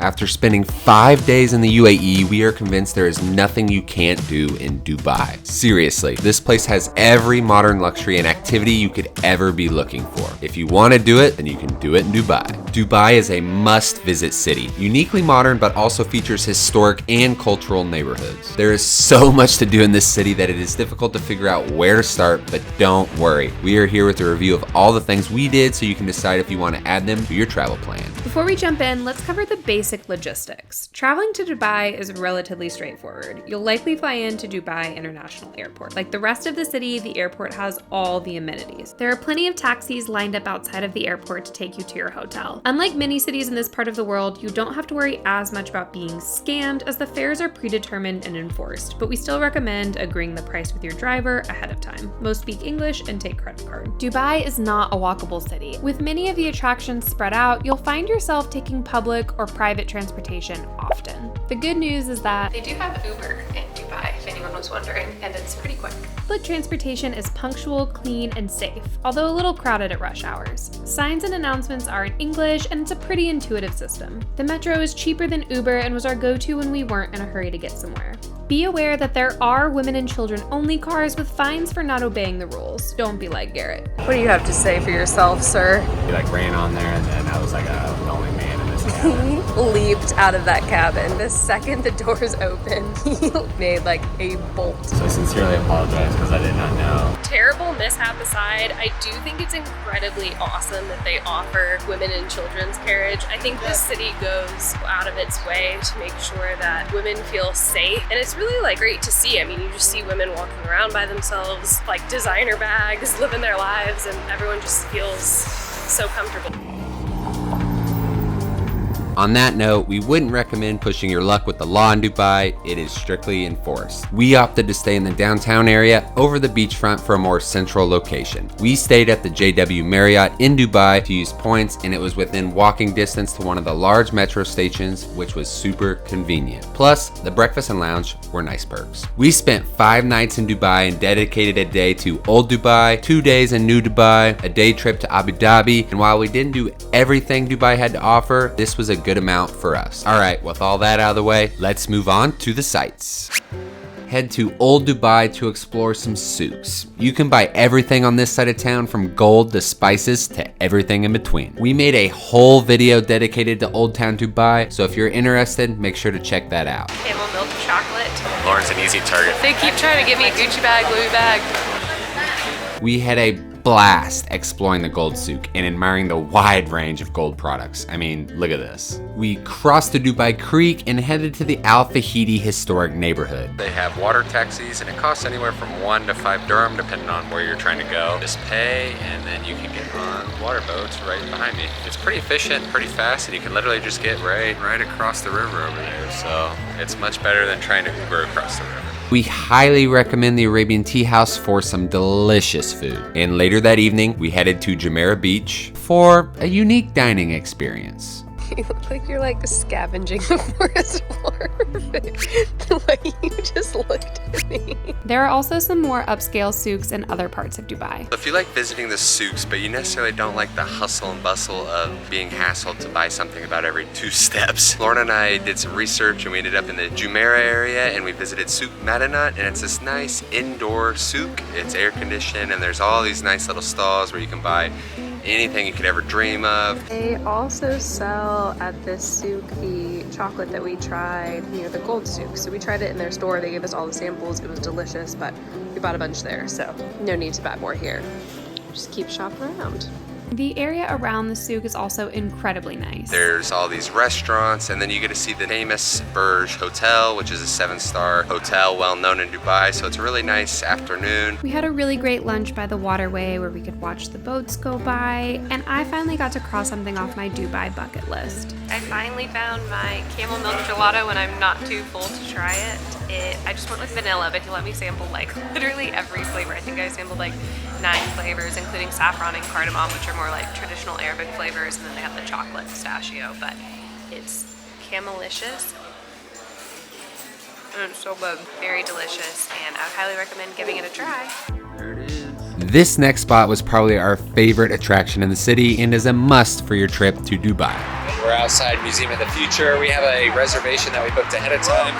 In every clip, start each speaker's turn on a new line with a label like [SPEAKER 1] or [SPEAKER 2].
[SPEAKER 1] After spending 5 days in the UAE, we are convinced there is nothing you can't do in Dubai. Seriously, this place has every modern luxury and activity you could ever be looking for. If you want to do it, then you can do it in Dubai. Dubai is a must-visit city, uniquely modern but also features historic and cultural neighborhoods. There is so much to do in this city that it is difficult to figure out where to start, but don't worry. We are here with a review of all the things we did so you can decide if you want to add them to your travel plan.
[SPEAKER 2] Before we jump in, let's cover the basic logistics. Traveling to Dubai is relatively straightforward. You'll likely fly into Dubai International Airport. Like the rest of the city, the airport has all the amenities. There are plenty of taxis lined up outside of the airport to take you to your hotel. Unlike many cities in this part of the world, you don't have to worry as much about being scammed as the fares are predetermined and enforced, but we still recommend agreeing the price with your driver ahead of time. Most speak English and take credit card. Dubai is not a walkable city. With many of the attractions spread out, you'll find yourself taking public or private transportation often. The good news is that
[SPEAKER 3] they do have Uber in Dubai, if anyone was wondering, and it's pretty quick.
[SPEAKER 2] Public transportation is punctual, clean, and safe, although a little crowded at rush hours. Signs and announcements are in English, and it's a pretty intuitive system. The metro is cheaper than Uber and was our go-to when we weren't in a hurry to get somewhere. Be aware that there are women and children only cars with fines for not obeying the rules. Don't be like Garrett.
[SPEAKER 3] What do you have to say for yourself, sir?
[SPEAKER 4] He ran on there and then I was like the only man in this cabin.
[SPEAKER 3] He leaped out of that cabin. The second the doors opened, he made a bolt.
[SPEAKER 4] So I sincerely apologize because I did not know.
[SPEAKER 3] Terrible mishap aside, I do think it's incredibly awesome that they offer women and children's carriage. I think this city goes out of its way to make sure that women feel safe, and it's really great to see. I mean, you just see women walking around by themselves, designer bags, living their lives, and everyone just feels so comfortable.
[SPEAKER 1] On that note, we wouldn't recommend pushing your luck with the law in Dubai. It is strictly enforced. We opted to stay in the downtown area over the beachfront for a more central location. We stayed at the JW Marriott in Dubai to use points, and it was within walking distance to one of the large metro stations, which was super convenient. Plus, the breakfast and lounge were nice perks. We spent 5 nights in Dubai and dedicated a day to Old Dubai, 2 days in New Dubai, a day trip to Abu Dhabi, and while we didn't do everything Dubai had to offer, this was a good amount for us. All right, with all that out of the way, let's move on to the sights. Head to Old Dubai to explore some souks. You can buy everything on this side of town, from gold to spices to everything in between. We made a whole video dedicated to Old Town Dubai, so if you're interested, make sure to check that out.
[SPEAKER 3] Camel milk chocolate.
[SPEAKER 4] Lauren's an easy target.
[SPEAKER 3] They keep trying to give me a Gucci bag, Louis bag.
[SPEAKER 1] We had a blast exploring the gold souk and admiring the wide range of gold products. I mean, look at this. We crossed the Dubai Creek and headed to the Al Fahidi historic neighborhood. They have water taxis and it costs anywhere from 1 to 5 dirham depending on where you're trying to go. Just pay and then you can get on water boats right behind me. It's pretty efficient, pretty fast, and you can literally just get right across the river over there. So it's much better than trying to Uber across the river. We highly recommend the Arabian Tea House for some delicious food. And later that evening, we headed to Jumeirah Beach for a unique dining experience.
[SPEAKER 3] You look like you're scavenging the forest floor. The way you just looked at me.
[SPEAKER 2] There are also some more upscale souks in other parts of Dubai.
[SPEAKER 1] If you like visiting the souks, but you necessarily don't like the hustle and bustle of being hassled to buy something about every 2 steps, Lauren and I did some research and we ended up in the Jumeirah area and we visited Souk Madinat, and it's this nice indoor souk. It's air conditioned and there's all these nice little stalls where you can buy anything you could ever dream of.
[SPEAKER 3] They also sell at this souk the chocolate that we tried near the gold souk. So we tried it in their store. They gave us all the samples. It was delicious, but we bought a bunch there, so no need to buy more here. Just keep shopping around.
[SPEAKER 2] The area around the souk is also incredibly nice.
[SPEAKER 1] There's all these restaurants, and then you get to see the famous Burj Hotel, which is a 7-star hotel well known in Dubai, so it's a really nice afternoon.
[SPEAKER 2] We had a really great lunch by the waterway where we could watch the boats go by, and I finally got to cross something off my Dubai bucket list.
[SPEAKER 3] I finally found my camel milk gelato and I'm not too full to try it. I just went with vanilla, but he let me sample literally every flavor. I think I sampled 9 flavors, including saffron and cardamom, which are more traditional Arabic flavors, and then they have the chocolate pistachio, but it's camelicious. And it's so good. Very delicious, and I would highly recommend giving it a try.
[SPEAKER 1] There it is. This next spot was probably our favorite attraction in the city and is a must for your trip to Dubai. We're outside Museum of the Future. We have a reservation that we booked ahead of time.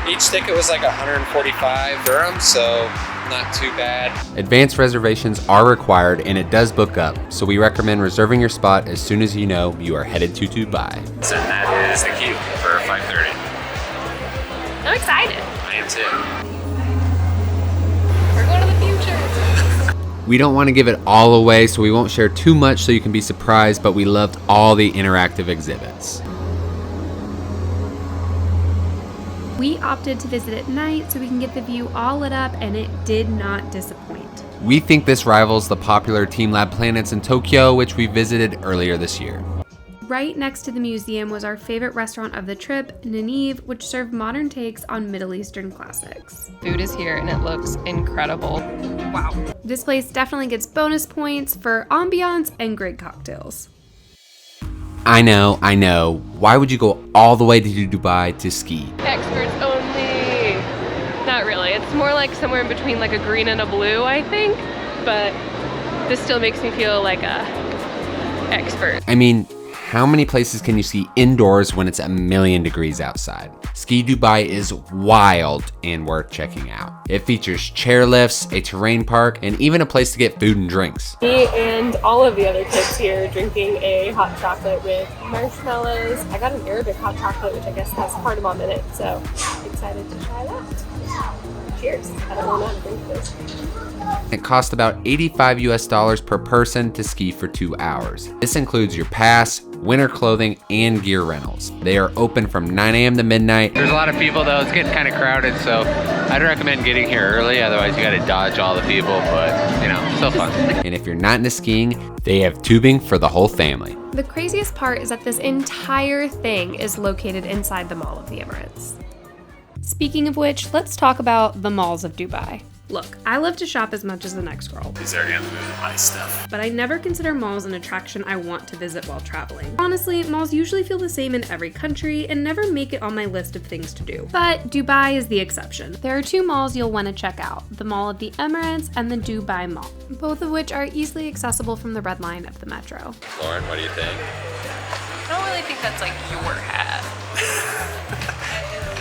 [SPEAKER 1] Each ticket was like 145 dirhams, so not too bad. Advanced reservations are required and it does book up, so we recommend reserving your spot as soon as you know you are headed to Dubai.
[SPEAKER 4] So that is the queue for 5:30.
[SPEAKER 3] I'm excited.
[SPEAKER 4] I am too.
[SPEAKER 3] We're going to the future.
[SPEAKER 1] We don't want to give it all away, so we won't share too much so you can be surprised, but we loved all the interactive exhibits.
[SPEAKER 2] We opted to visit at night so we can get the view all lit up, and it did not disappoint.
[SPEAKER 1] We think this rivals the popular Team Lab Planets in Tokyo, which we visited earlier this year.
[SPEAKER 2] Right next to the museum was our favorite restaurant of the trip, Nineve, which served modern takes on Middle Eastern classics.
[SPEAKER 3] Food is here and it looks incredible. Wow.
[SPEAKER 2] This place definitely gets bonus points for ambiance and great cocktails.
[SPEAKER 1] I know. Why would you go all the way to Dubai to ski?
[SPEAKER 3] Experts only. Not really. It's more like somewhere in between like a green and a blue, I think. But this still makes me feel like a expert.
[SPEAKER 1] I mean, how many places can you ski indoors when it's 1,000,000 degrees outside? Ski Dubai is wild and worth checking out. It features chairlifts, a terrain park, and even a place to get food and drinks.
[SPEAKER 3] Me and all of the other kids here drinking a hot chocolate with marshmallows. I got an Arabic hot chocolate, which I guess has cardamom in it, so excited to try that. Cheers. I don't know how to drink this.
[SPEAKER 1] It costs about $85 per person to ski for 2 hours. This includes your pass, winter clothing, and gear rentals. They are open from 9 a.m. to midnight.
[SPEAKER 4] There's a lot of people though, it's getting kind of crowded, so I'd recommend getting here early, otherwise you gotta dodge all the people, but you know, still fun.
[SPEAKER 1] And if you're not into skiing, they have tubing for the whole family.
[SPEAKER 2] The craziest part is that this entire thing is located inside the Mall of the Emirates. Speaking of which, let's talk about the malls of Dubai. Look, I love to shop as much as the next girl,
[SPEAKER 4] These are gonna move my stuff.
[SPEAKER 2] but I never consider malls an attraction I want to visit while traveling. Honestly, malls usually feel the same in every country and never make it on my list of things to do. But Dubai is the exception. There are 2 malls you'll want to check out, the Mall of the Emirates and the Dubai Mall, both of which are easily accessible from the red line of the metro.
[SPEAKER 1] Lauren, what do you think?
[SPEAKER 3] I don't really think that's like your hat.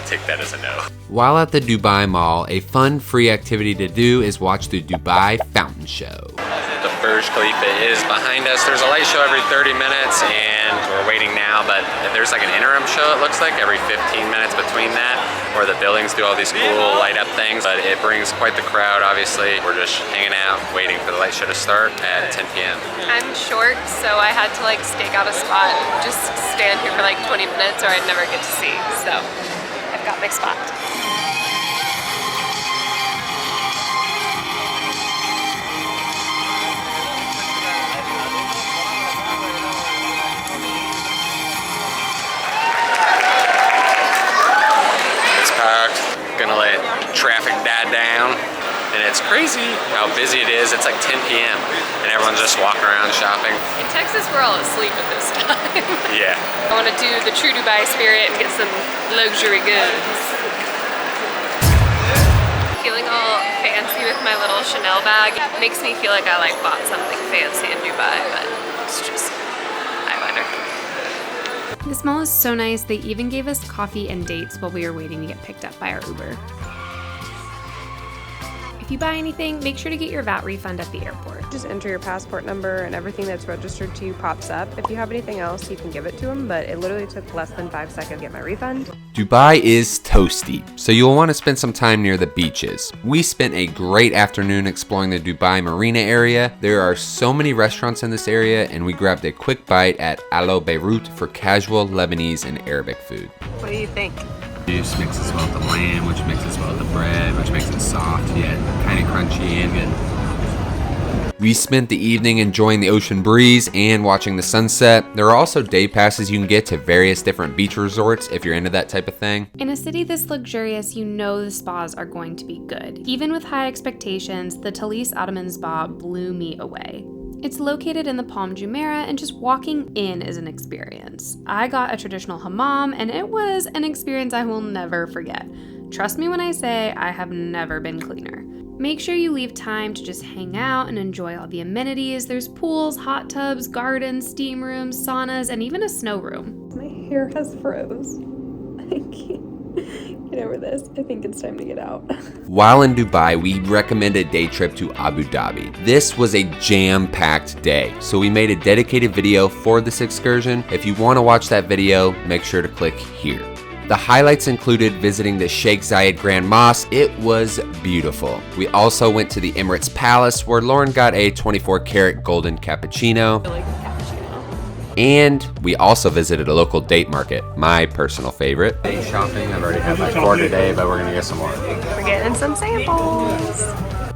[SPEAKER 4] Take that as a no.
[SPEAKER 1] While at the Dubai Mall, a fun, free activity to do is watch the Dubai Fountain Show. The Burj Khalifa is behind us. There's a light show every 30 minutes, and we're waiting now, but there's like an interim show, it looks like, every 15 minutes between that, where the buildings do all these cool light-up things, but it brings quite the crowd, obviously. We're just hanging out, waiting for the light show to start at 10 p.m.
[SPEAKER 3] I'm short, so I had to like stake out a spot and just stand here for like 20 minutes or I'd never get to see, so I've got my spot.
[SPEAKER 1] It's packed, gonna let traffic die down, and it's crazy how busy it is. It's like 10 p.m. and everyone's just walking around shopping.
[SPEAKER 3] In Texas, we're all asleep at this time.
[SPEAKER 1] Yeah.
[SPEAKER 3] I want to do the true Dubai spirit and get some luxury goods. Feeling all fancy with my little Chanel bag makes me feel like I like bought something fancy in Dubai, but it's just eyeliner.
[SPEAKER 2] This mall is so nice, they even gave us coffee and dates while we were waiting to get picked up by our Uber. If you buy anything, make sure to get your VAT refund at the airport.
[SPEAKER 3] Just enter your passport number and everything that's registered to you pops up. If you have anything else, you can give it to them, but it literally took less than 5 seconds to get my refund.
[SPEAKER 1] Dubai is toasty, so you'll want to spend some time near the beaches. We spent a great afternoon exploring the Dubai Marina area. There are so many restaurants in this area, and we grabbed a quick bite at Alo Beirut for casual Lebanese and Arabic food.
[SPEAKER 3] What do you think?
[SPEAKER 4] Juice mixes well with the lamb, which mixes well with the bread, which makes it soft yet kind of crunchy and good.
[SPEAKER 1] We spent the evening enjoying the ocean breeze and watching the sunset. There are also day passes you can get to various different beach resorts if you're into that type of thing.
[SPEAKER 2] In a city this luxurious, you know the spas are going to be good. Even with high expectations, the Talis Ottoman Spa blew me away. It's located in the Palm Jumeirah, and just walking in is an experience. I got a traditional hammam, and it was an experience I will never forget. Trust me when I say I have never been cleaner. Make sure you leave time to just hang out and enjoy all the amenities. There's pools, hot tubs, gardens, steam rooms, saunas, and even a snow room.
[SPEAKER 3] My
[SPEAKER 2] hair has froze. I can't get over this. I think it's time to get out.
[SPEAKER 1] While in Dubai, we recommend a day trip to Abu Dhabi. This was a jam-packed day, so we made a dedicated video for this excursion. If you want to watch that video, make sure to click here. The highlights included visiting the Sheikh Zayed Grand Mosque. It was beautiful. We also went to the Emirates Palace, where Lauren got a 24-karat golden cappuccino. And we also visited a local date market, my personal favorite.
[SPEAKER 4] Date shopping, I've already had like 4 today, but we're gonna get some more.
[SPEAKER 3] We're getting some samples.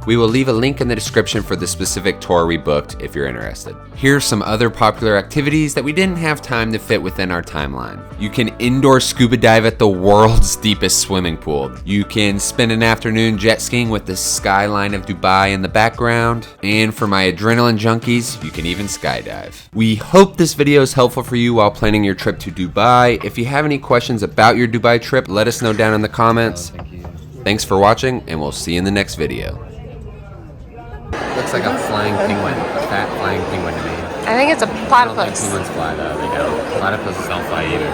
[SPEAKER 1] We will leave a link in the description for the specific tour we booked if you're interested. Here's some other popular activities that we didn't have time to fit within our timeline. You can indoor scuba dive at the world's deepest swimming pool. You can spend an afternoon jet skiing with the skyline of Dubai in the background. And for my adrenaline junkies, you can even skydive. We hope this video is helpful for you while planning your trip to Dubai. If you have any questions about your Dubai trip, let us know down in the comments. Thanks for watching, and we'll see you in the next video. Looks like a flying penguin, a fat flying penguin to me.
[SPEAKER 3] I think it's a
[SPEAKER 4] I don't think
[SPEAKER 3] platypus.
[SPEAKER 4] penguins fly though, they don't. Platypuses don't fly either.